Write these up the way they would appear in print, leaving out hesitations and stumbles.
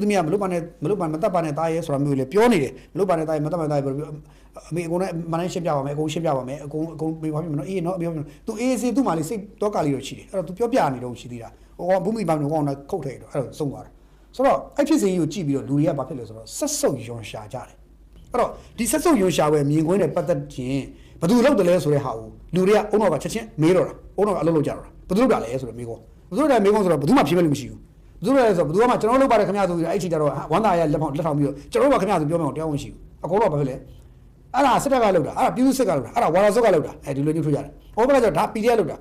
သူများမလုပ်ပါနဲ့မတတ်ပါနဲ့တားရဲဆိုတာမျိုးလေပြောနေတယ်မလုပ်ပါနဲ့တားရဲမတတ်ပါနဲ့တားရဲအမေအကုန်နဲ့မနိုင်ရှင်းပြပါမယ်အကုန်ရှင်းပြပါမယ်အကုန်ပေးပါပြီနော်အေးနော်ပြောသူအေးစေးသူ့မှာလေစိတ်တော့ကာလေးတော့ရှိတယ်အဲ့တော့သူပြောပြနေတော့ရှိသေးတာဟိုကဘူးမိပါမျိုးကတော့ခုတ်ထဲတော့အဲ့တော့ဆုံးသွားတယ်ဆိုတော့အဲ့ဖြစ်စဉ်ကြီးကိုကြည့်ပြီးတော့လူတွေကဘာဖြစ်လဲဆိုတော့ဆက်ဆုပ်ယွန်ရှာကြတယ်အဲ့တော့ဒီဆက်ဆုပ်ယွန်ရှာပဲမြင်ကွင်းနဲ့ပတ်သက်ခြင်းဘယ်သူလောက်တယ်လဲဆိုတဲ့ဟာကိုလူတွေကအုံတော့ကချက်ချင်းမေးတော့တာအုံတော့ကအလုပ်လုပ်ကြတော့တာဘယ်သူလောက်တာလဲဆိုတော့မေးကောဘယ်သူလောက်တာမေးကောဆိုတော့ဘယ်သူမှဖြေမဲ့လို့မရှိဘူးဘယ်သူလဲဆိုတော့ဘယ်သူမှကျွန်တော်လုပ်ပါတယ်ခင်ဗျာဆိုပြီးအဲ့ချိန်ကျတော့ဝမ်းသာရလက်ထောင်ပြီးတော့ကျွန်တော်တို့ကခင်ဗျာဆိုပြောမယ်တရားဝင်ရှိဘူးအကုန်တော့ဘာဖြစ်လဲအဲ့ဒါစစ်တပ်ကလုပ်တာအဲ့ဒါပြည်သူစစ်ကလုပ်တာအဲ့ဒါဝါရစုကလုပ်တာအဲ့ဒီလိုညှို့ထိုးကြတယ်ဟောဘက်ကကျတော့ဒါ PDF လုပ်တာ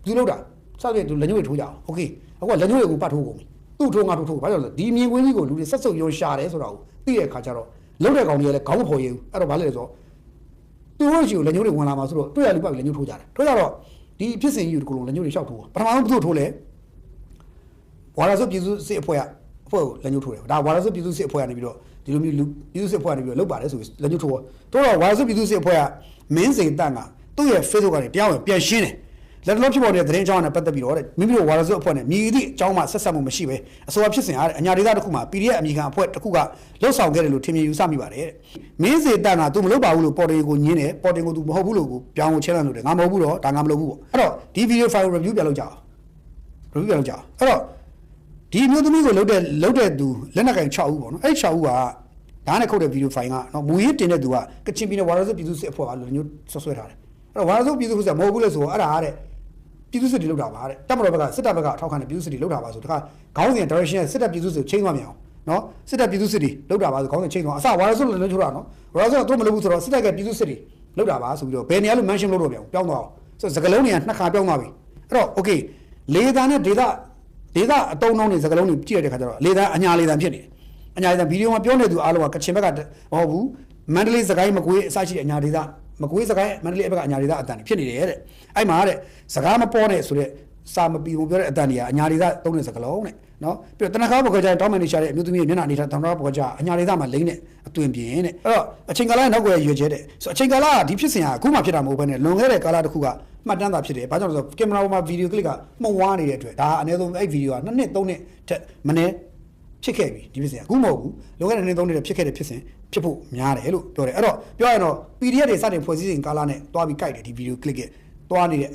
သူလုပ်တာစသဖြင့်သူလက်ညှို့ထိုးကြအောင်โอเคအခုကလက်ညှို့တွေကိုပတ်ထိုးကုန်ပြီသူ့ထိုးငါထိုးဘာလို့လဲဆိုဒီမြင်ကွင်းကြီးကိုလူတွေဆက်စုပ်ရောရှာတယ်ဆိုတာကိုသိတဲ့အခါကျတော့လုပ်တဲ့ကောင်တွေကလည်းခေါင်းမဖော်ရဘူးအဲ့တော့ဘာလဲဆိုတော့သူတို့ကြီးကိုလက်ညှို့တွေဝင်လာမှာဆိုတော့တွေ့ရလူပတ်ပြီးလက်ညှို့ထိုးကြတယ်ထိုးကြတော့ဒီဖြစ်စဉ်ကြီးကိုလက်ညှို့တွေလျှောက်ထိုးပထမဆုံးဘယ်သူထိုးလဲဝါရစုပြည်သူစစ်အဖွဲ့ကိုလက်ညှို့ထိုးတယ်ဒါဝါရစုပြည်သူစစ်အဖွဲ့ကနေပြီးတော့ဒီလိုမျိုးပြည်သူစစ်အဖွဲ့ကနေပြီးတော့လုပ်ပါတယ်ဆိုပြီးလက်ညှို့ထိုးတော့ဝါရစုပြည်သူစစ်အဖွဲ့ကမင်းစိန်တန့်ကသူ့ရဲ့ Facebook ကနေတရားဝင်ပြန်ရှင်းတယ်လက်တော်ဖြစ်ပေါ်တဲ့သတင်းအကြောင်းနဲ့ပတ်သက်ပြီးတော့မိမိတို့ဝါရစုအဖွဲ့နဲ့မြည်သည့်အကြောင်းမှဆက်ဆက်မှုမရှိပဲအဆိုအဖြစ်စဉ်အားအညာဒေသတစ်ခုမှာ PDF အမိခံအဖွဲ့တစ်ခုကလှုပ်ဆောင်ခဲ့တယ်လို့ထင်မြင်ယူဆမိပါတယ်မင်းစိန်တန့်ကသူမလုပ်ပါဘူးလို့ပေါ်တင်ကိုညင်းတယ်ပေါ်တင်ကိုသူမဟုတ်ဘူးလို့ပြောင်းကိုချဲလန့်လို့တယ်ငါမဟုတ်ဘူးတော့ဒါငါမလုပ်ဘူးပေါ့အဲ့တော့ဒီ video file review ပြန်လုပ်ကြအောင်အဲ့တော့ဒီမျိုးသမီးကိုလုပ်တဲ့သူလက်နက်ကင်6ဦးပေါ့နော်အဲ့6ဦးကဒါနဲ့ခုတ်တဲ့ဗီဒီယိုဖိုင်ကနော်မူရေးတင်တဲ့သူကကချင်ပြည်နယ်ဝါရစုပြည်သူစစ်အဖွဲ့ကလိုမျိုးဆွဲထားတယ်အဲ့တော့ဝါရစုပြည်သူစစ်မဟုတ်ဘူးလေဆိုတော့အဲ့ဒါတဲ့ပြည်သူစစ်တွေလုပ်တာပါတဲ့တပ်မတော်ဘက်ကစစ်တပ်ဘက်ကထောက်ခံတဲ့ပြည်သူစစ်တွေလုပ်တာပါဆိုတခါခေါင်းစဉ် direction စစ်တပ်ပြည်သူစစ်ကိုချိန်သွားမြန်အောင်နော်စစ်တပ်ပြည်သူစစ်တွေလုပ်တာပါဆိုခေါင်းစဉ်ချိန်သွားအစဝါရစုလည်းလုပ်တာနော်ဝါရစုကတော့မလုပ်ဘူးဆိုတော့စစ်တပ်ကပြည်သူစစ်တွေလုပ်တာပါဆိုပြီးတော့ဘယ်နေရာလို့ mention လုပ်တော့ပြောင်းသွားအောင်ဆိုစကလုံးတွေကနှစ်ခါပြောင်းသွားပြီအဲ့တော့ okay လေသာနဲ့ဒေသအတုံးနှောင်းတွေစကလုံးတွေကြည့်ရတဲ့ခါကျတော့လေသာအညာလေသာဖြစ်နေတယ်အညာလေသာဗီဒီယိုမှာပြောနေသူအားလုံးကကချင်ဘက်ကမဟုတ်ဘူးမန္တလေးစကိုင်းမကွေးအစရှိတဲ့အညာလေသာမကွေးစကိုင်းမန္တလေးဘက်ကအညာလေသာအတန်ဖြစ်နေတယ်တဲ့အဲ့မှာတဲ့စကားမပေါ်နဲ့ဆိုတဲ့စာမပီဘူးပြောတဲ့အတန်တွေကအညာလေသာတုံးတဲ့စကလုံးတဲ့နော်ပြီးတော့တနခါဘောကကြတောင်းမနေရှာတဲ့အမျိုးသမီးမျက်နှာအနေထားတနခါဘောကကြအညာလေသာမှာလိမ့်နဲ့အသွင်ပြင်းတဲ့အဲ့တော့အချိန်ကာလရဲ့နောက်ွယ်ရွေကျဲတဲ့ဆိုအချိန်ကာလကဒီဖြစ်စဉ်ကအခုမှဖြစ်တာမဟုတ်ဘဲနဲ့လွန်ခဲ့တဲ့ကာလတစ်ခုကမှတ်တမ်းသာဖြစ်တယ်။ဘာကြောင့်လဲဆိုတော့ကင်မရာပေါ်မှာဗီဒီယိုကလစ်ကမှုံဝါးနေတဲ့အတွက်ဒါအနည်းဆုံးအဲ့ဗီဒီယိုက2နှစ်3နှစ်ထက်မနည်းဖြစ်ခဲ့ပြီဒီဖြစ်စဉ်အခုမဟုတ်ဘူးလွန်ခဲ့တဲ့2နှစ်3နှစ်ဖြစ်ခဲ့တဲ့ဖြစ်စဉ်ဖြစ်ဖို့များတယ်လို့ပြောတယ်အဲ့တော့ပြောရရင်တော့ PDF တွေစတင်ဖွဲ့စည်းစဉ်ကာလနဲ့တွားပြီးကြိုက်တယ်ဒီဗီဒီယိုကလစ်ကတွားနေတဲ့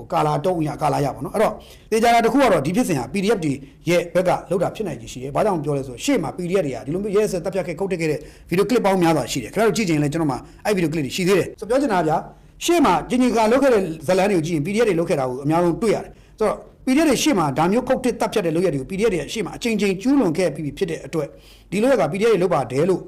ကာလာတုံးရကာလာရပါတော့အဲ့တော့တေချာတာတစ်ခုကတော့ဒီဖြစ်စဉ်ဟာ PDF တွေရဲ့ဘက်ကလောက်တာဖြစ်နိုင်ကြီးရှိတယ်။ဘာကြောင့်ပြောလဲဆိုတော့ရှေ့မှာ PDF တွေကဒီလိုမျိုးရဲစတပ်ဖြတ်ခဲ့ခုတ်တက်ခဲ့တဲ့ဗီဒီယိုကလစ်ပေါင်းများစွာရှိတယ်။ခင်ဗျားတို့ကြည့်ကြရင်လည်းကျွန်တော်မှအဲ့ဗီဒီယိုကလစ်တွေရှိသေးတယ်။ဆိုပြောချင်တာကဗျာရှေ့မှာဂျင်ဂျီကလုတ်ခဲ့တဲ့ဇလန်တွေကိုကြည့်ရင် PDF တွေလုတ်ခဲ့တာကိုအများဆုံးတွေ့ရတယ်ဆိုတော့ PDF တွေရှေ့မှာဒါမျိုးခုတ်တစ်တပ်ဖြတ်တဲ့လုပ်ရက်တွေကို PDF တွေရှေ့မှာအချိန်ချင်းကျူးလွန်ခဲ့ပြီးဖြစ်တဲ့အတွက်ဒီလုပ်ရက်က PDF တွေလုတ်ပါတယ်လို့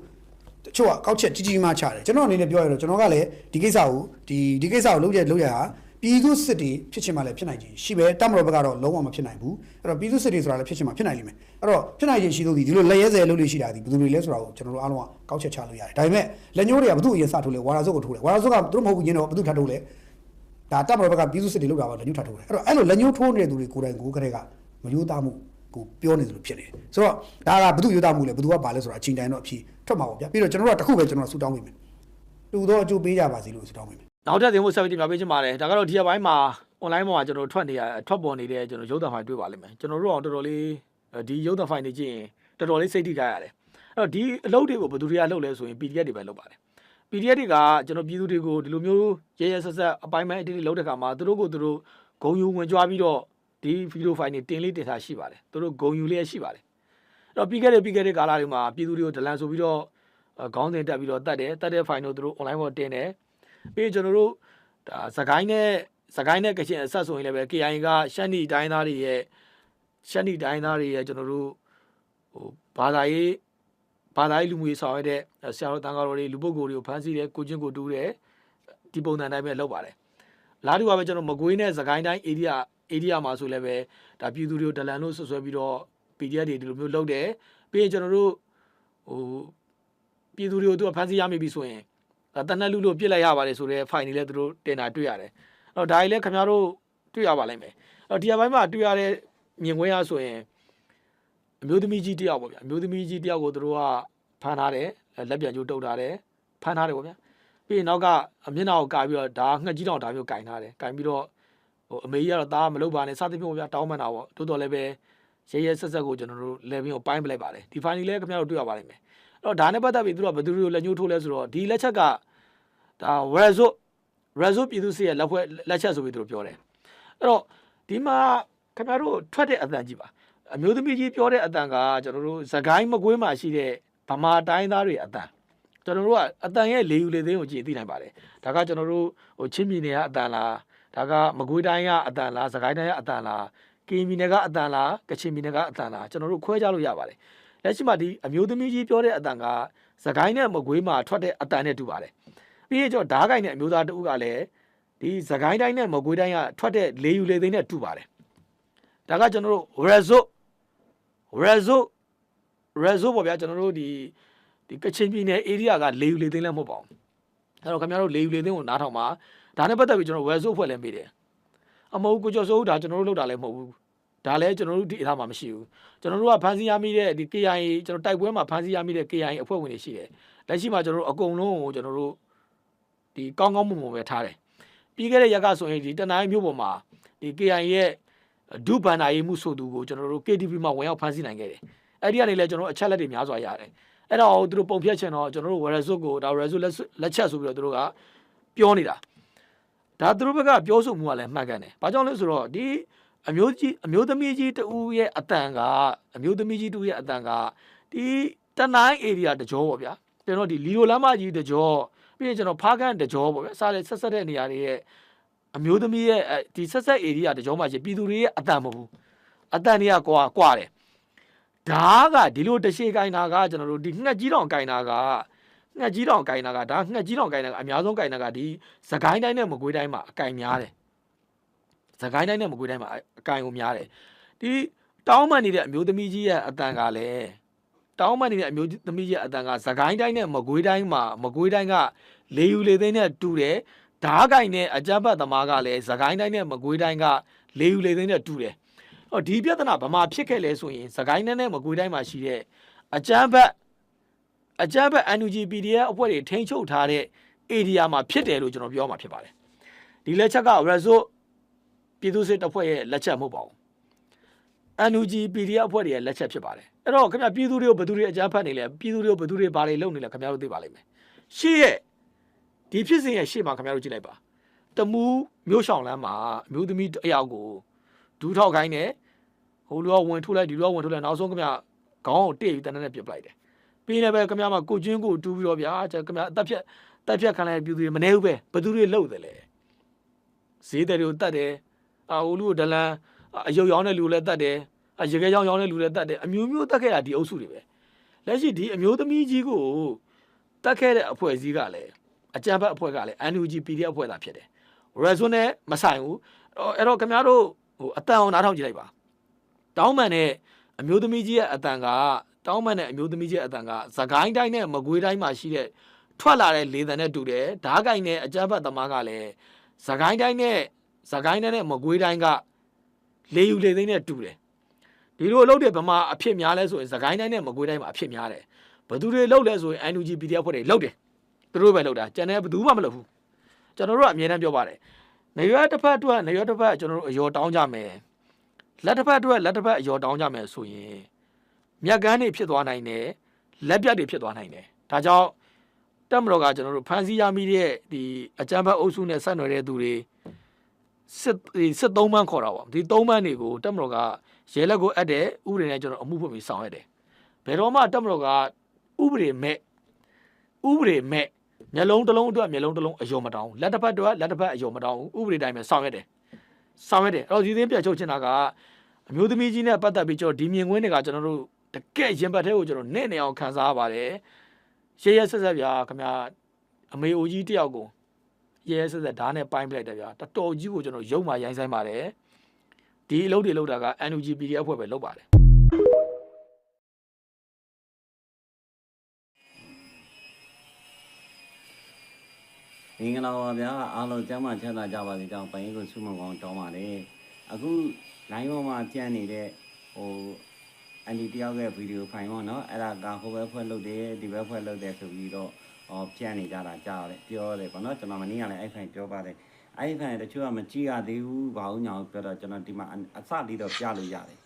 တချို့ကကောက်ချက်ကြီးမှချတယ်ကျွန်တော်အနေနဲ့ပြောရတော့ကျွန်တော်ကလည်းဒီကိစ္စကိုလုပ်ရဟာပြည်သူစစ်တွေဖြစ်ချင်မှလည်းဖြစ်နိုင်ခြင်းရှိပဲတပ်မတော်ဘက်ကတော့လုံးဝမဖြစ်နိုင်ဘူးအဲ့တော့ပြည်သူစစ်တွေဆိုတာလည်းဖြစ်ချင်မှဖြစ်နိုင်လိမ့်မယ်အဲ့တော့ဖြစ်နိုင်ခြင်းရှိလို့ဒီလိုလက်ရဲစဲလုပ်လို့ရှိတာဒီဘယ်သူတွေလဲဆိုတာကိုကျွန်တော်တို့အားလုံးကကောက်ချက်ချလို့ရတယ်ဒါပေမဲ့လက်ညှိုးတွေကဘယ်သူအရင်စထိုးလဲဝါရာစုပ်ကိုထိုးတယ်ဝါရာစုပ်ကသူတို့မဟုတ်ဘူးညင်းတော့ဘယ်သူထပ်ထိုးလဲဒါတပ်မတော်ဘက်ကပြည်သူစစ်တွေလုပ်တာပါလက်ညှိုးထပ်ထိုးတယ်အဲ့တော့အဲ့လိုလက်ညှိုးထိုးနေတဲ့သူတွေကိုယ်တိုင်ကိုယ်ကလေးကမယိုးသားမှုကိုပြောနေသလိုဖြစ်နေတယ်ဆိုတော့ဒါကဘယ်သူယိုးသားမှုလဲဘယ်သူကပါလဲဆိုတာအချိန်တိုင်းတော့အဖြေထွက်မှာပေါ့ဗျာပြီးတော့ကျွန်တော်တို့ကတစ်ခုပဲကျွန်တော်ဆူတောင်းပေးမယ်တူတော့အကျိုးပေးကြပါစေလို့ဆူတောင်းပေးမယ်နောက်ထပ်သင်ဖို့ဆက်ပြီးတင်ပြပေးချင်ပါတယ်ဒါကတော့ဒီအပိုင်းမှာ online မှာကျွန်တော်ထွက်ပေါ်နေတဲ့ကျွန်တော်ရုပ်သံဖိုင်တွေ့ပါလိမ့်မယ်ကျွန်တော်တို့အောင်တော်တော်လေးဒီရုပ်သံဖိုင်တွေကြည့်ရင်တော်တော်လေးစိတ်ထိခိုက်ရတယ်အဲ့တော့ဒီအလုပ်တွေကိုဘယ်သူတွေကလုပ်လဲဆိုရင် PDF တွေပဲလုပ်ပါတယ် PDF တွေကကျွန်တော်ပြည်သူတွေကိုဒီလိုမျိုးရဲရဲဆက်ဆက်အပိုင်းပိုင်းအတိအကျလုပ်တဲ့ခါမှာသူတို့ကိုသူတို့ဂုံယူဝင်ကြွားပြီးတော့ဒီဗီဒီယိုဖိုင်တွေတင်ထားရှိပါတယ်သူတို့ဂုံယူလေးရှိပါတယ်အဲ့တော့ပြီးခဲ့တဲ့ကာလတွေမှာပြည်သူတွေကိုဒလန်ဆိုပြီးတော့ခေါင်းစဉ်တက်ပြီးတော့တတ်တဲ့ဖိုင်တို့သူတို့ online ပေါ်တင်တယ်ပြီးကျွန်တော်တို့ဒါစကိုင်းနဲ့ကချင်အဆက်ဆိုရင်လည်းပဲ KIA ကရှမ်းနီတိုင်းသားတွေရဲ့ကျွန်တော်တို့ဟိုဘာသာရေးလူမျိုးဆောင်ရတဲ့ဆရာတော်တန်ဃာတော်တွေလူပုဂ္ဂိုလ်တွေကိုဖမ်းဆီးတယ်ကိုချင်းကိုတူးတယ်ဒီပုံစံတိုင်းပဲလုပ်ပါတယ်လားတူပါပဲကျွန်တော်မကွေးနဲ့စကိုင်းတိုင်း area မှာဆိုလည်းပဲဒါပြည်သူတွေကိုဒလန်လို့ဆွဆွဲပြီးတော့ PDF တွေဒီလိုမျိုးလုပ်တယ်ပြီးရင်ကျွန်တော်တို့ဟိုပြည်သူတွေကိုသူကဖမ်းဆီးရမိပြီဆိုရင်တနက်လူလို့ပြစ်လိုက်ရပါတယ်ဆိုတဲ့ file တွေလည်းသူတို့တင်တာတွေ့ရတယ်အဲ့တော့ဒါကြီးလည်းခင်ဗျားတို့တွေ့ရပါလိမ့်မယ်အဲ့တော့ဒီအပိုင်းမှာတွေ့ရတဲ့မြင်ကွင်းရဆိုရင်အမျိုးသမီးကြီးတယောက်ပေါ့ဗျာအမျိုးသမီးကြီးတယောက်ကိုသူတို့ကဖမ်းထားတယ်လက်ပြန်ကျိုးတုပ်ထားတယ်ဖမ်းထားတယ်ပေါ့ဗျာပြီးရင်နောက်ကမျက်နှာကိုကာပြီးတော့ဒါငှက်ကြီးတောင်ဒါမျိုးကင်ထားတယ်ကင်ပြီးတော့ဟိုအမေကြီးကတော့ဒါမလုပ်ပါနဲ့စသဖြင့်ပေါ့ဗျာတောင်းပန်တာပေါ့တိုးတော်လည်းပဲ ရဲရဲဆက်ဆက်ကိုကျွန်တော်တို့ level ကိုပိုင်းပလိုက်ပါတယ်ဒီ final လည်းခင်ဗျားတို့တွေ့ရပါလိမ့်မယ်အဲ့တော့ဒါနဲ့ပတ်သက်ပြီးသူတို့ကဘယ်သူတွေကိုလက်ညှိုးထိုးလဲဆိုတော့ဒီလက်ချက်ကဒါ result ပြည်သူစစ်ရဲ့လက်ချက်ဆိုပြီးသူတို့ပြောတယ်အဲ့တော့ဒီမှာခင်ဗျားတို့ထွက်တဲ့အတန်ကြီးပါအမျိုးသမီးကြီးပြောတဲ့အတန်ကကျွန်တော်တို့သခိုင်းမကွေးမှာရှိတဲ့ဗမာတိုင်းသားတွေအတန်ကျွန်တော်တို့ကအတန်ရဲ့လေယူလေသိန်းကိုကြည့်သိနိုင်ပါတယ်ဒါကကျွန်တော်တို့ဟိုချင်းပြည်နယ်ကအတန်လားဒါကမကွေးတိုင်းကအတန်လားသခိုင်းတိုင်းကအတန်လားကရင်ပြည်နယ်ကအတန်လားကချင်ပြည်နယ်ကအတန်လားကျွန်တော်တို့ခွဲခြားလို့ရပါတယ်လက်ရှိမှာဒီအမျိုးသမီးကြီးပြောတဲ့အတန်ကသခိုင်းနဲ့မကွေးမှာထွက်တဲ့အတန်နဲ့တူပါတယ်ပြီးရင်ကျွန်တော်ဓာတ်ကိုင်နဲ့အမျိုးသားတဦးကလည်းဒီသခိုင်းတိုင်းနဲ့မကွေးတိုင်းကထွက်တဲ့လေယူလေသိန်းနဲ့တူပါတယ်ဒါကကျွန်တော်တို့ result ပေါ့ဗျာကျွန်တော်တို့ဒီကချင်ပြည်နယ် area ကလေယူလေသိန်းလည်းမဟုတ်ပါဘူးအဲ့တော့ခင်ဗျားတို့လေယူလေသိန်းကိုနားထောင်ပါဒါနဲ့ပတ်သက်ပြီးကျွန်တော် result ဖွဲ့လည်းမေးတယ်အမဟုတ်ကိုကျော်စိုးဒါကျွန်တော်တို့လုပ်တာလည်းမဟုတ်ဘူးဒါလည်းကျွန်တော်တို့ဒီအထားမှာမရှိဘူးကျွန်တော်တို့ကဖန်စီရမိတဲ့ဒီ KIA ကျွန်တော်တိုက်ပွဲမှာဖန်စီရမိတဲ့ KIA အဖွဲ့ဝင်တွေရှိတယ်လက်ရှိမှာကျွန်တော်တို့အကုန်လုံးကိုကျွန်တော်တို့ဒီကောင်းမွန်ပဲထားတယ်ပြီးခဲ့တဲ့ရက်ကဆိုရင်ဒီတနိုင်းမြို့ပေါ်မှာဒီ KIA ရဲ့ဒုဘန်နာရေးမှုဆိုသူကိုကျွန်တော်တို့ KTV မှာဝင်ရောက်ဖမ်းဆီးနိုင်ခဲ့တယ်အဲ့ဒီကနေလည်းကျွန်တော်တို့အချက်လက်တွေများစွာရတယ်အဲ့တော့သူတို့ပုံဖြတ်ချင်တော့ကျွန်တော်တို့ result ကိုဒါ result လက်ချက်ဆိုပြီးတော့သူတို့ကပြောနေတာဒါသူတို့ဘက်ကပြောဆိုမှုကလည်းမှတ်ကန်တယ်ဘာကြောင့်လဲဆိုတော့ဒီအမျိုးသမီးကြီးတူရဲ့အတန်ကအမျိုးသမီးကြီးတူရဲ့အတန်ကဒီတနိုင်း area တကြောပေါ့ဗျာကျွန်တော်ဒီလီလိုလမ်းမကြီးတကြောပြီးရင်ကျွန်တော်ဖားကန်တကြောပေါ့ဗျာစားလေဆက်ဆက်တဲ့နေရာတွေရဲ့အမျိုးသမီးရဲ့ဒီဆက်ဆက် area တကြောမှာရှိပြည်သူတွေရဲ့အတန်မဟုတ်ဘူးအတန်တွေကကွာတယ်ဒါကဒီလိုတရှိကိုင်းတာကကျွန်တော်တို့ဒီငှက်ကြီးတောင်ကိုင်းတာကဒါငှက်ကြီးတောင်ကိုင်းတာကအများဆုံးကိုင်းတာကဒီသခိုင်းတိုင်းနဲ့မကွေးတိုင်းမှာအကိုင်များတယ်သခိုင်းတိုင်းနဲ့မကွေးတိုင်းမှာအကိုင်ကိုများတယ်ဒီတောင်းမှန်နေတဲ့အမျိုးသမီးကြီးရဲ့အတန်ကလည်းတောင်းမှန်နေတဲ့အမျိုးသမီးကြီးရဲ့အတန်ကသခိုင်းတိုင်းနဲ့မကွေးတိုင်းမှာမကွေးတိုင်းကလေယူလေသိန်းနဲ့တူတယ်ဓားကိုင်နဲ့အကြမ်းဖက်သမားကလည်းသခိုင်းတိုင်းနဲ့မကွေးတိုင်းကလေယူလေသိန်းနဲ့တူတယ်ဒီပြဿနာဘာမှဖြစ်ခဲ့လဲဆိုရင်သခိုင်းနဲ့မကွေးတိုင်းမှာရှိတဲ့အကြမ်းဖက် NUG PDF အဖွဲ့တွေထိန်းချုပ်ထားတဲ့ area မှာဖြစ်တယ်လို့ကျွန်တော်ပြောမှာဖြစ်ပါတယ်ဒီလက်ချက်က result ပြည်သူစစ်တပ်ဖွဲ့ရဲ့လက်ချက်မဟုတ်ပါဘူး NUG PDF အဖွဲ့တွေရဲ့လက်ချက်ဖြစ်ပါတယ်အဲ့တော့ခင်ဗျပြည်သူတွေကိုဘယ်သူတွေအကြမ်းဖက်နေလဲပြည်သူတွေကိုဘယ်သူတွေဘာတွေလုပ်နေလဲခင်ဗျားတို့သိပါလိမ့်မယ်ရှေ့ရဲ့ဒီဖြစ်စဉ်ရဲ့ရှေ့မှာခင်ဗျားတို့ကြည့်လိုက်ပါတမူးမြို့ရှောင်းလမ်းမှာအမျိုးသမီးအယောက်ကိုဒူးထောက်ခိုင်းတယ်ဟိုလူကဝင်ထုတ်လိုက်ဒီလူကဝင်ထုတ်လိုက်နောက်ဆုံးခင်ဗျာခေါင်းကိုတိတ်ပြီးတန်းတန်းနဲ့ပြစ်ပလိုက်တယ်ပြီးနေပဲခင်ဗျားမှာကိုကျွင်းကိုတူးပြီးတော့ဗျာခင်ဗျာအသက်ဖြတ်ခံလိုက်ပြည်သူတွေမနေဘူးပဲဘယ်သူတွေလှုပ်တယ်လဲဈေးတယ်တွေကိုတတ်တယ်ဟိုလူကိုဒလန်အယုတ်ရောင်းတဲ့လူလည်းတတ်တယ်ရေခဲရောင်းတဲ့လူလည်းတတ်တယ်အမျိုးမျိုးတတ်ခဲ့တာဒီအုပ်စုတွေပဲလက်ရှိဒီအမျိုးသမီးကြီးကိုတတ်ခဲ့တဲ့အဖွဲ့အစည်းကလည်းအကြမ်းဖက်အဖွဲ့ကလည်း NUG PDF အဖွဲ့သာဖြစ်တယ် result နဲ့မဆိုင်ဘူးအဲ့တော့ခင်ဗျားတို့ဟိုအတန်အောင်နားထောင်ကြည့်လိုက်ပါတောင်းမှန်တဲ့အမျိုးသမီးကြီးရဲ့အတန်ကသခိုင်းတိုင်းနဲ့မကွေးတိုင်းမှာရှိတဲ့ထွက်လာတဲ့လေသံနဲ့တူတယ်ဓားကိုင်နဲ့အကြမ်းဖက်သမားကလည်းသခိုင်းတိုင်းနဲ့မကွေးတိုင်းကလေယူလေသိန်းနဲ့တူတယ်ဒီလိုအလုပ်တွေဗမာအဖြစ်များလဲဆိုရင်သခိုင်းတိုင်းနဲ့မကွေးတိုင်းမှာအဖြစ်များတယ်ဘယ်သူတွေလုပ်လဲဆိုရင် NUG PDF ဖွဲ့တွေလုပ်တယ်သူတို့ပဲလုပ်တာကျန်တဲ့ဘယ်သူမှမလုပ်ဘူးကျွန်တော်တို့ကအမြဲတမ်းပြောပါတယ်နေရွက်တစ်ဖက်အတွက်နေရွက်တစ်ဖက်ကျွန်တော်တို့အယောတောင်းကြမယ်လက်တစ်ဖက်အတွက်လက်တစ်ဖက်အယောတောင်းကြမယ်ဆိုရင်မြက်ကန်းတွေဖြစ်သွားနိုင်တယ်လက်ပြတ်တွေဖြစ်သွားနိုင်တယ်ဒါကြောင့်တက်မတော်ကကျွန်တော်တို့ဖန်စီရမိတဲ့ဒီအကြမ်းဖက်အုပ်စုနဲ့ဆက်နွယ်တဲ့သူတွေစစ်သုံးပန်းခေါ်တာပေါ့ဒီသုံးပန်းတွေကိုတက်မတော်ကရဲလက်ကိုအပ်တဲ့ဥပဒေနဲ့ကျွန်တော်အမှုဖွင့်ပြီးဆောင်ရွက်တယ်ဘယ်တော့မှတက်မတော်ကဥပဒေမဲ့မျက်လုံးတစ်လုံးအတွက်မျက်လုံးတစ်လုံးအယောမတောင်းလက်တစ်ဖက်အတွက်လက်တစ်ဖက်အယောမတောင်းဥပဒေတိုင်းပဲဆောင်ရွက်တယ်အဲ့တော့ဒီသင်းပြချုပ်ချင်တာကအမျိုးသမီးကြီးနဲ့ပတ်သက်ပြီးကျွန်တော်ဒီမြင်ကွင်းတွေကကျွန်တော်တို့တကယ်ရင်ပတ်ထဲကိုကျွန်တော်နဲ့နေအောင်ခံစားရပါတယ်ရဲရဲဆက်ဆက်ဗျာခင်ဗျာအမေအိုကြီးတယောက်ကိုရဲရဲဆက်ဆက်ဓာတ်နဲ့ပိုင်းပလိုက်တယ်ဗျာတော်တော်ကြီးကိုကျွန်တော်ရုံမှရိုင်းဆိုင်ပါတယ်ဒီအလုပ်တွေလုပ်တာက NUG PDF အဖွဲ့ပဲလုပ်ပါတယ်မင်္ဂလာပါဗျာအားလုံးကျမ်းမာချမ်းသာကြပါစေကြောင်းပိုင်းကိုဆုမွန်ကောင်းတောင်းပါတယ်အခု line ပေါ်မှာကြံ့နေတဲ့အန်ဒီတယောက်ရဲ့ဗီဒီယိုဖိုင်ပေါ့နော်အဲ့ဒါကဟိုဘက်ဖွဲ့လုပ်တယ်ဒီဘက်ဖွဲ့လုပ်တယ်ဆိုပြီးတော့ပြန့်နေကြတာကြားရတယ်ပြောတယ်ပေါ့နော်ကျွန်တော်မနေ့ကလည်းအဲ့ဖိုင်ပြောပါတယ်အဲ့ဖိုင်တချို့ကမကြည့်ရသေးဘူးဘာလို့ညာပြောတော့ကျွန်တော်ဒီမှာအစလေးတော့ပြလို့ရတယ်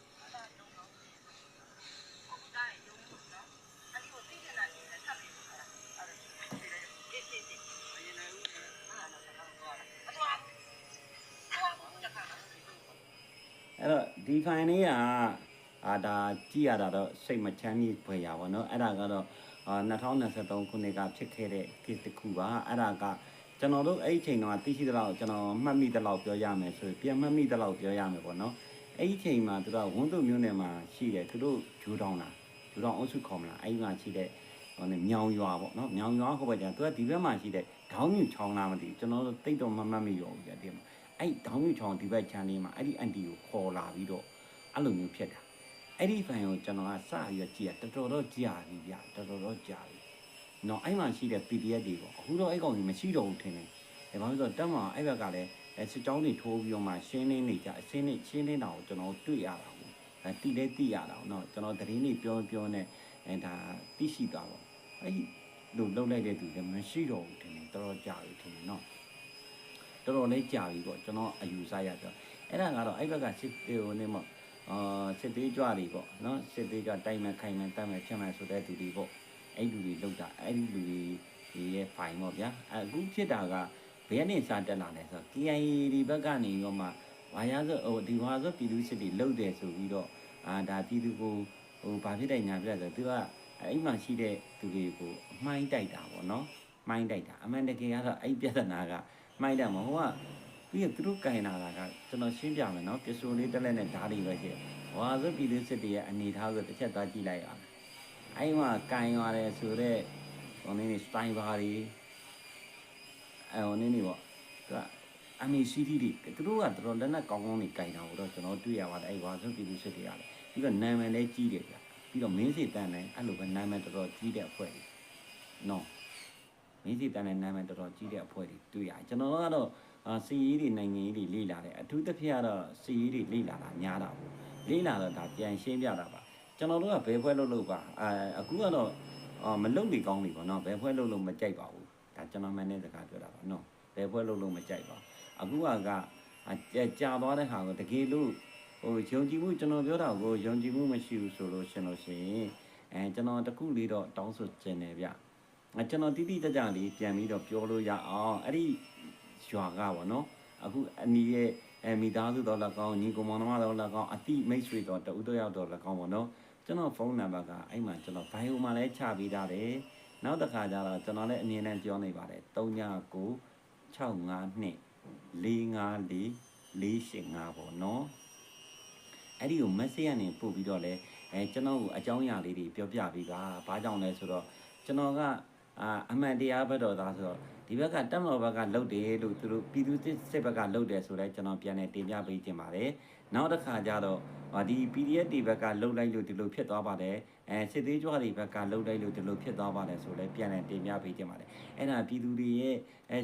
ဒီဖိုင်လေးကဒါကြည့်ရတာတော့စိတ်မချမ်းမြေ့ဖွယ်ရပါတော့အဲ့ဒါကတော့2023ခုနှစ်ကဖြစ်ခဲ့တဲ့ case တစ်ခုပါအဲ့ဒါကကျွန်တော်တို့အဲ့ဒီချိန်တော့သိရှိတဲ့လောက်ကျွန်တော်မှတ်မိတဲ့လောက်ပြောရမယ်ဆိုပြန်မှတ်မိတဲ့လောက်ပြောရမယ်ပေါ့နော်အဲ့ဒီချိန်မှာသူတို့ဝန်းတုံမျိုးနယ်မှာရှိတယ်သူတို့ဂျူတောင်းလားဂျူတောင်းအုပ်စုခေါ်မလားအဲ့ဒီမှာရှိတဲ့မြောင်ရွာပေါ့နော်မြောင်ရွာဟိုဘက်ကျသူကဒီဘက်မှာရှိတဲ့ခေါင်းမြူချောင်းလားမသိဘူးကျွန်တော်တို့တိတ်တော့မှတ်မိရောဘူးကြတယ်မှာအဲ့ဒီခေါင်းမြူချောင်းဒီဘက်ခြမ်းလေးမှာအဲ့ဒီအန်တီကိုခေါ်လာပြီးတော့အဲ့လိုမျိုးဖြစ်တာအဲ့ဒီဖိုင်ကိုကျွန်တော်ကစပြီးတော့ကြည့်ရတော်တော်ကြာပြီဗျတော်တော်ကြာပြီနော်အဲ့မှာရှိတဲ့ PDF တွေပေါ့အခုတော့အဲ့ကောင်ကြီးမရှိတော့ဘူးထင်တယ်ဒါဘာလို့ဆိုတော့တက်မှာအဲ့ဘက်ကလည်းစစ်ကြောင်းတွေထိုးပြီးတော့မှရှင်းနေနေကြအရှင်းနေတာကိုကျွန်တော်တွေ့ရတာပေါ့တိလဲတိရတာနော်ကျွန်တော်သတင်းတွေပြောနေဒါသိရှိတာပေါ့အဲ့လိုလုံလိုက်တဲ့သူလည်းမရှိတော့ဘူးထင်တယ်တော်တော်ကြာပြီထင်တယ်နော်တော်တော်လေးကြာပြီပေါ့ကျွန်တော်အယူဆရတော့အဲ့ဒါကတော့အဲ့ဘက်ကစစ်တေကိုနေမှာစစ်သေးကြွတွေပေါ့နော်စစ်သေးကြတိုင်မဲ့ခိုင်မဲ့တတ်မဲ့ဖြတ်မဲ့ဆိုတဲ့သူတွေပေါ့အဲ့လူတွေလောက်တာအဲ့ဒီလူတွေရဲ့ဖိုင်ပေါ့ဗျာအခုဖြစ်တာကဘယ်ကနေစတက်လာလဲဆိုတော့ KIA ဒီဘက်ကနေရောမှဝါရဆိုဒီဝါဆိုပြည်သူစစ်တွေလောက်တယ်ဆိုပြီးတော့ဒါပြည်သူကိုဘာဖြစ်တယ်ညာပြဆိုသူကအဲ့မှာရှိတဲ့သူတွေကိုမှိုင်းတိုက်တာပေါ့နော်မှိုင်းတိုက်တာအမှန်တကယ်ကတော့အဲ့ပြဿနာကမှိုင်းတယ်မဟုတ်ကပြီးတော့သူတို့ကင်လာတာကကျွန်တော်ရှင်းပြမယ်နော်ပစ္စည်းလေးတက်လက်နဲ့ဓာတ်တွေပဲရှိတယ်။ဟောဆိုပြည်သူစစ်တွေရဲ့အနေထားဆိုတစ်ချက်သွားကြည့်လိုက်ရအောင်။အဲ့မှာကင်ရတယ်ဆိုတော့ဟိုနေ့စတိုင်ဘာတွေဟိုနေ့ပေါ့သူကအမေစီတီတွေသူတို့ကတော်လက်နဲ့ကောင်းကောင်းနေကင်တာကိုတော့ကျွန်တော်တွေ့ရပါတယ်အဲ့ဟောဆိုပြည်သူစစ်တွေရတယ်။ပြီးတော့နာမည်လည်းကြီးတယ်ဗျ။ပြီးတော့မင်းစီတန်းတယ်အဲ့လိုပဲနာမည်တော်ကြီးတဲ့အဖွဲ့တွေ။နော်မင်းစီတန်းတဲ့နာမည်တော်ကြီးတဲ့အဖွဲ့တွေတွေ့ရတယ်။ကျွန်တော်ကတော့စီရီတွေနိုင်ငံရေးတွေလေ့လာတယ်အထူးသဖြင့်ကတော့စီရီတွေလေ့လာတာများတာပေါ့လေ့လာတော့ဒါပြန်ရှင်းပြတာပါကျွန်တော်တို့ကဘယ်ဖွဲ့လုပ်ပါအခုကတော့မလုပ်နေကောင်းနေပါတော့ဘယ်ဖွဲ့လုပ်မကြိုက်ပါဘူးဒါကျွန်တော်မှန်းတဲ့စကားပြောတာပါနော်ဘယ်ဖွဲ့လုပ်မကြိုက်ပါအခုကကြာသွားတဲ့ဟာကိုတကယ်လို့ဟိုယုံကြည်မှုကျွန်တော်ပြောတာကိုယုံကြည်မှုမရှိဘူးဆိုလို့ရှင်ကျွန်တော်တခုလေးတော့တောင်းဆိုချင်တယ်ဗျကျွန်တော်တိတိကျကျလေးပြန်ပြီးတော့ပြောလို့ရအောင်အဲ့ဒီရွာကပေါ့နော်အခုအနီးရဲ့မိသားစုတော်လည်းကောင်းညီကောင်မောင်နှမတော်လည်းကောင်းအတိမိတ်ဆွေတော်တူတော့ရောက်တော်လည်းကောင်းပေါ့နော်ကျွန်တော်ဖုန်းနံပါတ်ကအဲ့မှာကျွန်တော်ဘိုင်ယိုမှာလည်းချပေးထားတယ်နောက်တစ်ခါကျတော့ကျွန်တော်လည်းအမြဲတမ်းပြောနေပါတယ်39 652 454 485ပေါ့နော်အဲ့ဒီကို message ကနေပို့ပြီးတော့လဲကျွန်တော်ကိုအကြောင်းအရာလေးတွေပြောပြပေးပါဘာကြောင့်လဲဆိုတော့ကျွန်တော်ကအမှန်တရားဘက်တော်သားဆိုတော့ဒီဘက်ကတက်မတော်ဘက်ကလှုပ်တယ်လို့သူတို့ပြည်သူစစ်ဘက်ကလှုပ်တယ်ဆိုတော့ကျွန်တော်ပြန်နေတင်ပြပေးခြင်းပါတယ်နောက်တစ်ခါကျတော့ဒီ PDF တွေဘက်ကလှုပ်လိုက်လို့ဒီလိုဖြစ်သွားပါတယ်စစ်သေးကြွတွေဘက်ကလှုပ်လိုက်လို့ဒီလိုဖြစ်သွားပါတယ်ဆိုလဲပြန်နေတင်ပြပေးခြင်းပါတယ်အဲ့ဒါပြည်သူတွေရဲ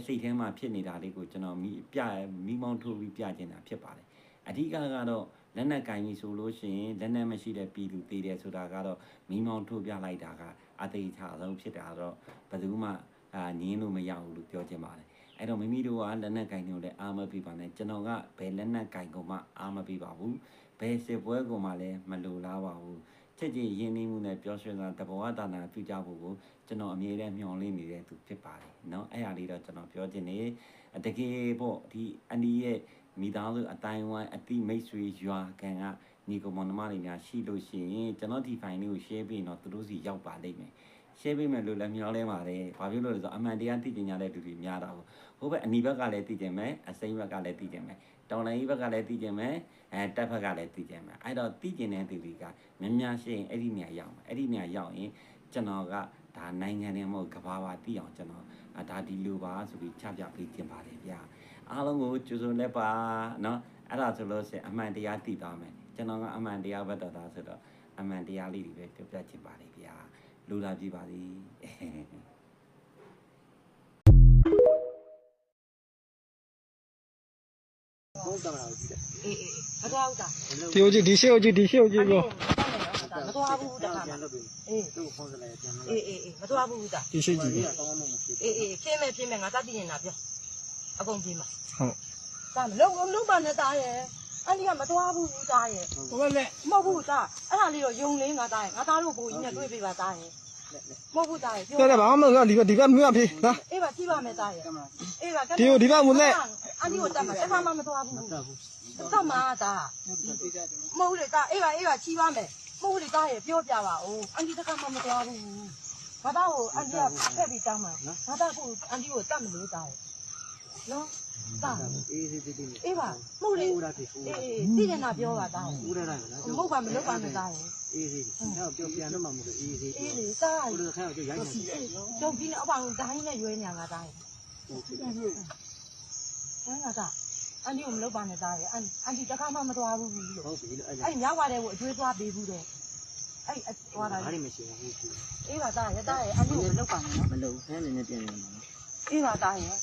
့စိတ်ထဲမှာဖြစ်နေတာလေးကိုကျွန်တော်မိမောင်းထိုးပြီးပြခြင်းတာဖြစ်ပါတယ်အဓိကကတော့လက်နက်ကင်ကြီးဆိုလို့ရှိရင်လက်နက်မရှိတဲ့ပြည်သူသေးတယ်ဆိုတာကတော့မိမောင်းထိုးပြလိုက်တာကအသေးချာဆုံးဖြစ်တာတော့ဘယ်သူမှငင်းလို့မရဘူးလို့ပြောချင်ပါတယ်အဲ့တော့မိမိတို့ကလက်နက်ကင်တွေကိုလည်းအားမပေးပါနဲ့ကျွန်တော်ကဘယ်လက်နက်ကင်ကိုမှအားမပေးပါဘူးဘယ်စစ်ပွဲကိုမှလည်းမလိုလားပါဘူးချက်ချင်းရင်းနှီးမှုနဲ့ပြောဆွေးနွေးတဘောတာနာပြုကြဖို့ကိုကျွန်တော်အမြဲတမ်းမျှော်လင့်နေတဲ့သူဖြစ်ပါတယ်เนาะအဲ့ဟာလေးတော့ကျွန်တော်ပြောချင်တယ်တကယ်ပေါ့ဒီအန်ဒီရဲ့မိသားစုအတိုင်းဝိုင်းအတိမိတ်ဆွေရွာကန်ကညီကောင်မောင်နှမတွေများရှိလို့ရှိရင်ကျွန်တော်ဒီဖိုင်လေးကို share ပေးတော့သူတို့စီရောက်ပါလိမ့်မယ် share ပေးမယ်လို့လည်းမျှော်လင့်ပါတယ်ဘာဖြစ်လို့လဲဆိုတော့အမှန်တရားသိကျင်ကြတဲ့လူတွေများတာဟိုဘက်အနီဘက်ကလည်းသိကျင်မယ်အစိမ်းဘက်ကလည်းသိကျင်မယ်တောင်လိုင်းဘက်ကလည်းသိကျင်မယ်တက်ဘက်ကလည်းသိကျင်မယ်အဲ့တော့သိကျင်တဲ့သူတွေကများရှိရင်အဲ့ဒီနေရာရောက်မယ်အဲ့ဒီနေရာရောက်ရင်ကျွန်တော်ကဒါနိုင်ငံထဲမှာကဘာပါသိအောင်ကျွန်တော်ဒါဒီလိုပါဆိုပြီးချပြပေးခြင်းပါတယ်ဗျာအားလုံးကိုကြိုဆိုလက်ပါเนาะအဲ့ဒါဆိုလို့ရှိရင်အမှန်တရားသိသွားမယ်ကျွန်တော်ကအမှန်တရားဘက်တော်သားဆိုတော့အမှန်တရားလေးတွေပဲပြောပြချင်ပါတယ်ဗျာလူလာကြည့်ပါသည်ဟုတ်ကဲ့ပါဦးကြီးအေးမတော်ဘူးတာ ဒီဦးကြီးဒီရှေ့ဦးကြီးပြောမတော်ဘူးတာအေးသူ့ဖုန်းစလဲပြန်လို့အေးမတော်ဘူးတာ ဒီရှေ့ကြီးအေးဖြစ်မယ်ငါတတ်သိနေတာပြောအကုန်ပြေးမှာဟုတ်တာလုံးပါနဲ့တာရဲ့အဲ့ဒီကမတော်ဘူးတာရဲ့ ဟိုဘက်လက် မဟုတ်ဘူးတာအဲ့ဒါလေးတော့ယုံလေးငါတာရဲ့ငါသားတို့ဘိုးကြီးနဲ့တွေ့ပေးပါတာရဲ့ မဟုတ်ဘူးသားရဲ့ 对的，把我们个里边没有皮，来， အေးပါကြည့်ပါမယ်သားရဲ့အေးပါ ဒီဒီဘက်မလဲ အန်ဒီကိုတတ်မှာတစ်ခါမှမသွားဘူးတော့မှာသားမဟုတ်လေသားအေးပါကြည့်ပါမယ်မဟုတ်လေသားရဲ့ပြောပြပါဦးအန်ဒီတစ်ခါမှမသွားဘူးဘာသာကိုအန်ဒီကဖက်ပြီးတောင်းမှာဘာသာကိုအန်ဒီကိုတတ်မလို့သားရဲ့နော်သားအေးပါမဟုတ်လေအေးသိနေတာပြောပါသားဦးရလိုက်မဟုတ်ပါမလုပ်ပါနဲ့သားရဲ့အေးတော့ပြောပြန်တော့မှမဟုတ်အေးလေသားဦးရခိုင်းတော့ရိုက်နေတော့ပြီးနေအပေါင်းဒိုင်းနဲ့ရွေးနေငါသားရဲ့ဟမ်ငါသားအန်ဒီကိုမလုပ်ပါနဲ့သားရဲ့အန်ဒီတစ်ခါမှမသွားဘူးလို့ဟုတ်ပြီအဲ့မြောက်ပါတယ်ကိုအကျွေးသွားပေးဘူးတော့အဲ့သွားတာဘာလို့မရှိဘူးအေးပါသားရဲ့သားရဲ့အန်ဒီကိုမလုပ်ပါနဲ့နော်မလုပ်ဆန်းနေနေပြန်နေအေးပါသားရဲ့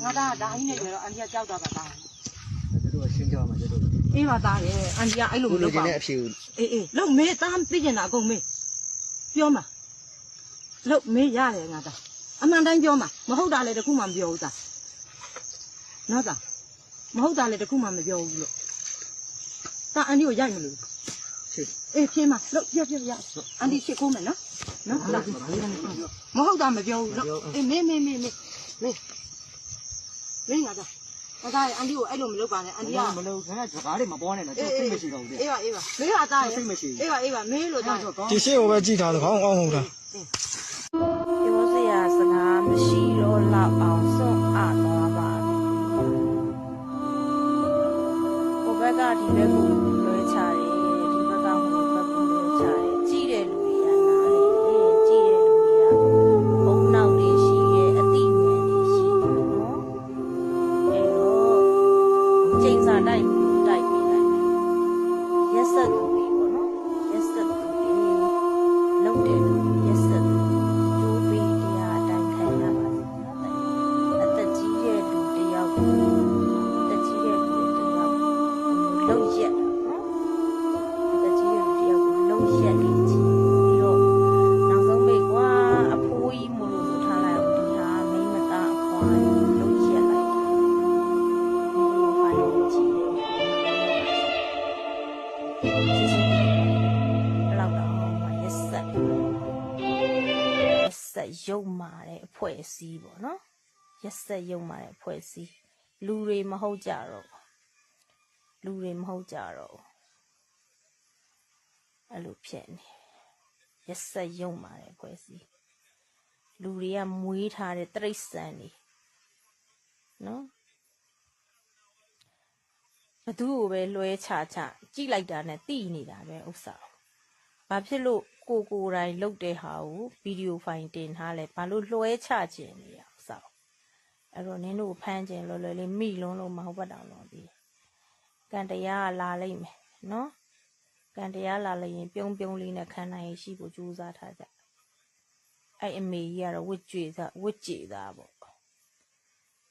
ငါသားကဒိုင်းနဲ့ရွေးတော့အန်ဒီကကြောက်တာပါသားတို့ရှင်းကြမှာတို့အေးပါသားရဲ့အန်ဒီကအဲ့လိုမလုပ်ပါဘူးအေးလုံမေးသားသိကျင်တာအကုန်မေးပြောမှာလုံမေးရတယ်ငါသားအမှန်တိုင်းပြောမှာမဟုတ်တာလည်းတခုမှမပြောဘူးသားနော်သားမဟုတ်တာလည်းတခုမှမပြောဘူးလို့သားအန်ဒီကိုရိုက်မလို့အေးဖြင်းမှာလုံပြရအန်ဒီရှစ်ကိုမယ်နော်သားမဟုတ်တာမပြောဘူးလို့အေးမေးငါသားငါသားအန်ဒီကိုအဲ့လိုမလုပ်ပါနဲ့အန်ဒီကမလုပ်ခင်ဗျာစကားတွေမပေါ်နဲ့နော်စိတ်မရှိတော့ဘူးအေးပါမေးပါသားစိတ်မရှိအေးပါမေးလို့သား ဒီရှေ့ကိုပဲကြည့်ထားတော့ခေါင်းကောင်းဟုတ်တာ ပြောစရာစကားမရှိတော့လောက်အောင်စွန့်အားသွားပါဘုဘက်ကဒီဘက်ကိုလွှဲချတယ်ဒီဘက်ကဟိုဘက်ကိုလွှဲချတယ်ကြည့်တဲ့လူတွေကနားလေကြည့်တဲ့လူတွေကဘုံနောက်တွေရှိရဲ့အတိဉာဏ်တွေရှိတယ်နော်အဲတော့ချိန်စာတိုက်ပြီးလိုက်ရက်ဆက်သူတွေပေါ့နော်ရက်ဆက်သူတွေလုံးတဲ့လူရက်ဆက်သူကျိုးပေးတရားအတိုင်းခံရပါစေအသက်ကြီးတဲ့လူတယောက်ကိုအသက်ကြီးတဲ့လူတယောက်ကိုလုံးရက်နော်အသက်ကြီးတဲ့လူတယောက်ကိုလုံးရက်လေးချီပြီးတော့နောက်ဆုံးမိတ်ကွာအဖိုးကြီးမလို့ဆိုထားလိုက်အောင်ဒီဟာမိမသားအဖွားကြီးလုံးရက်လိုက်တာဒီလိုဖိုင်လေးချီလောက်တော့ရက်ဆက်ရုပ်မာတဲ့အဖွဲ့အစည်းပေါ့နော်ရက်ဆက်ရုပ်မာတဲ့အဖွဲ့အစည်းလူတွေမဟုတ်ကြတော့အဲ့လိုဖြစ်နေရက်ဆက်ရုပ်မာတဲ့အဖွဲ့အစည်းလူတွေကမွေးထားတဲ့တိရစ္ဆာန်တွေနော်ဘသူ့ကိုပဲလွှဲချကြည့်လိုက်တာနဲ့တိနေတာပဲဥစ္စာဘာဖြစ်လို့ကိုယ်တိုင်လုတ်တဲ့ဟာကိုဗီဒီယိုဖိုင်တင်ထားလဲဘာလို့လွှဲချခြင်းနေရဥစ္စာအဲ့တော့နင်တို့ဖမ်းခြင်းလွယ်လွယ်လေးမိလုံးလုံးမဟုတ်ပတ်တောင်တော့ဒီကံတရားလာလိမ့်မယ်နော်ကံတရားလာလိုက်ရင်ပြုံးလေးနဲ့ခံနိုင်ရှိဖို့ကြိုးစားထားကြအဲ့အမေကြီးကတော့ဝစ်ကြွေသားပေါ့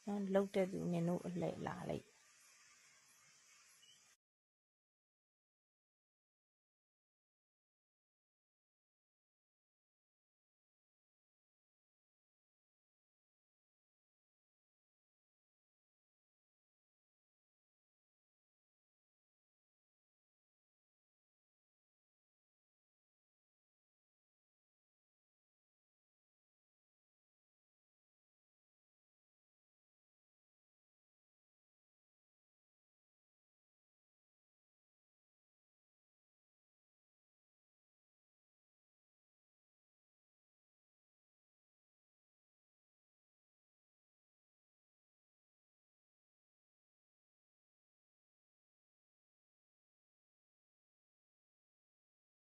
နော်လုတ်တဲ့သူနင်တို့အလှည့်လာလိုက်